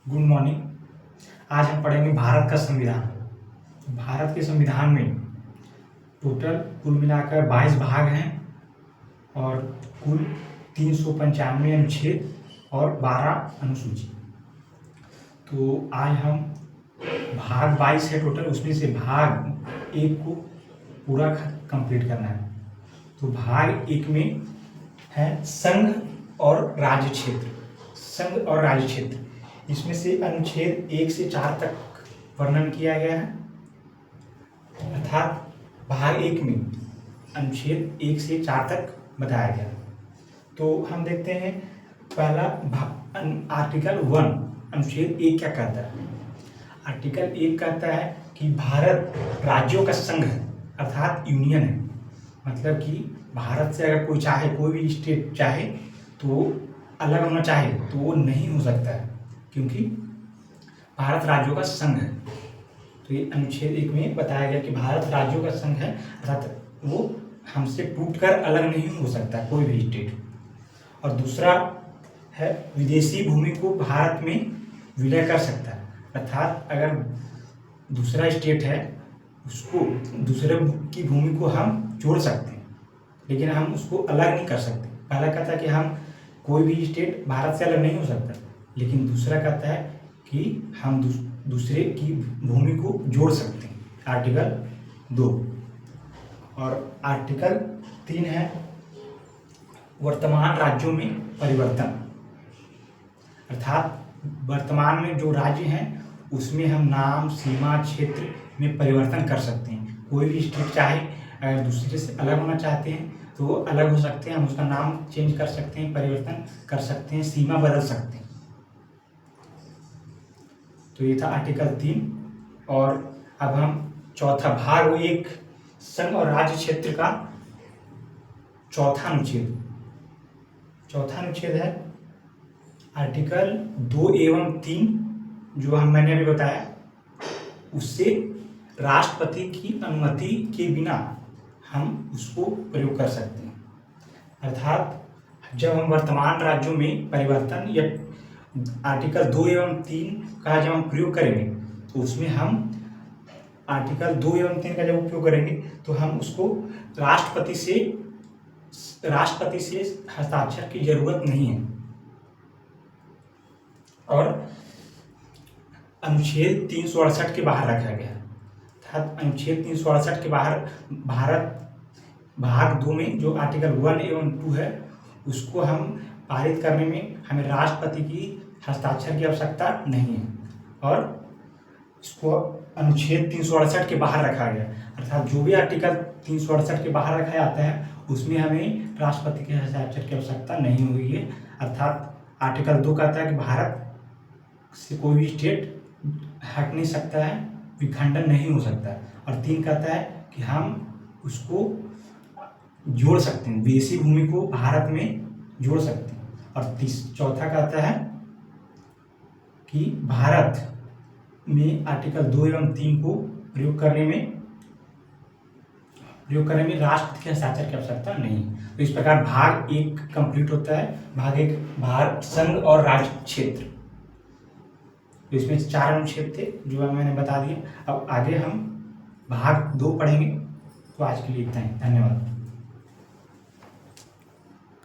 Good morning. आज हम पढ़ेंगे भारत का संविधान। भारत के संविधान में टोटल कुल मिलाकर 22 भाग हैं और कुल 395 अनुच्छेद और 12 अनुसूची। तो आज हम भाग 22 है टोटल, उसमें से भाग 1 को पूरा कंप्लीट करना है। तो भाग 1 में है संघ और राज्य क्षेत्र। संघ और राज्य क्षेत्र, इसमें से अनुच्छेद 1 से 4 तक वर्णन किया गया है। अर्थात भाग 1 में अनुच्छेद 1 से 4 तक बताया गया। तो हम देखते हैं पहला आर्टिकल 1 अनुच्छेद 1 क्या कहता है। आर्टिकल 1 कहता है कि भारत राज्यों का संघ है, अर्थात यूनियन है। मतलब कि भारत से अगर कोई चाहे, कोई भी स्टेट चाहे तो अलग होना चाहे तो वो नहीं हो सकता है, क्योंकि भारत राज्यों का संघ है। तो ये अनुच्छेद 1 में बताया गया कि भारत राज्यों का संघ है, अर्थात वो हमसे टूटकर अलग नहीं हो सकता कोई भी स्टेट। और दूसरा है विदेशी भूमि को भारत में विलय कर सकता है, अर्थात अगर दूसरा स्टेट है उसको दूसरे की भूमि को हम जोड़ सकते हैं, लेकिन हम उसको अलग नहीं कर सकते। पहला कहता है कि हम कोई भी स्टेट भारत से अलग नहीं हो सकता, लेकिन दूसरा कहता है कि हम दूसरे की भूमि को जोड़ सकते हैं, आर्टिकल 2। और आर्टिकल 3 है वर्तमान राज्यों में परिवर्तन। अर्थात वर्तमान में जो राज्य हैं उसमें हम नाम, सीमा, क्षेत्र में परिवर्तन कर सकते हैं। कोई भी स्टेट चाहे अगर दूसरे से अलग होना चाहते हैं तो वो अलग हो सकते हैं, हम उसका नाम चेंज कर सकते हैं, परिवर्तन कर सकते हैं, सीमा बदल सकते हैं। तो ये था आर्टिकल 3। और अब हम चौथा भाग 1 संघ और राज्य क्षेत्र का चौथा अनुच्छेद है आर्टिकल 2 एवं 3, जो मैंने अभी बताया, उससे राष्ट्रपति की अनुमति के बिना हम उसको प्रयोग कर सकते हैं। अर्थात जब हम वर्तमान राज्यों में परिवर्तन या आर्टिकल 2 एवं 3 का जब हम प्रयोग करेंगे तो उसमें हम आर्टिकल 2 एवं 3 का जब उपयोग करेंगे तो हम उसको राष्ट्रपति से हस्ताक्षर की जरूरत नहीं है। और अनुच्छेद 368 के बाहर रखा गया। अर्थात अनुच्छेद 368 के बाहर भारत भाग 2 में जो आर्टिकल 1 एवं 2 है उसको हम पारित करने में हमें राष्ट्रपति की हस्ताक्षर की आवश्यकता नहीं है, और इसको अनुच्छेद 368 के बाहर रखा गया। अर्थात जो भी आर्टिकल 368 के बाहर रखा जाता है उसमें हमें राष्ट्रपति के हस्ताक्षर की आवश्यकता नहीं हुई है। अर्थात आर्टिकल 2 कहता है कि भारत से कोई भी स्टेट हट नहीं सकता है, विखंडन नहीं हो सकता है। और 3 कहता है कि हम उसको जोड़ सकते हैं, विदेशी भूमि को भारत में जोड़ सकते हैं। और चौथा कहता है कि भारत में आर्टिकल 2 एवं 3 को प्रयोग करने में राष्ट्रपति के हस्ताक्षर की आवश्यकता नहीं। तो इस प्रकार भाग 1 कंप्लीट होता है। भाग 1 भाग संघ और राज्य क्षेत्र, तो इसमें 4 अनुच्छेद थे जो मैंने बता दिए। अब आगे हम भाग 2 पढ़ेंगे। तो आज के लिए इतना ही, धन्यवाद।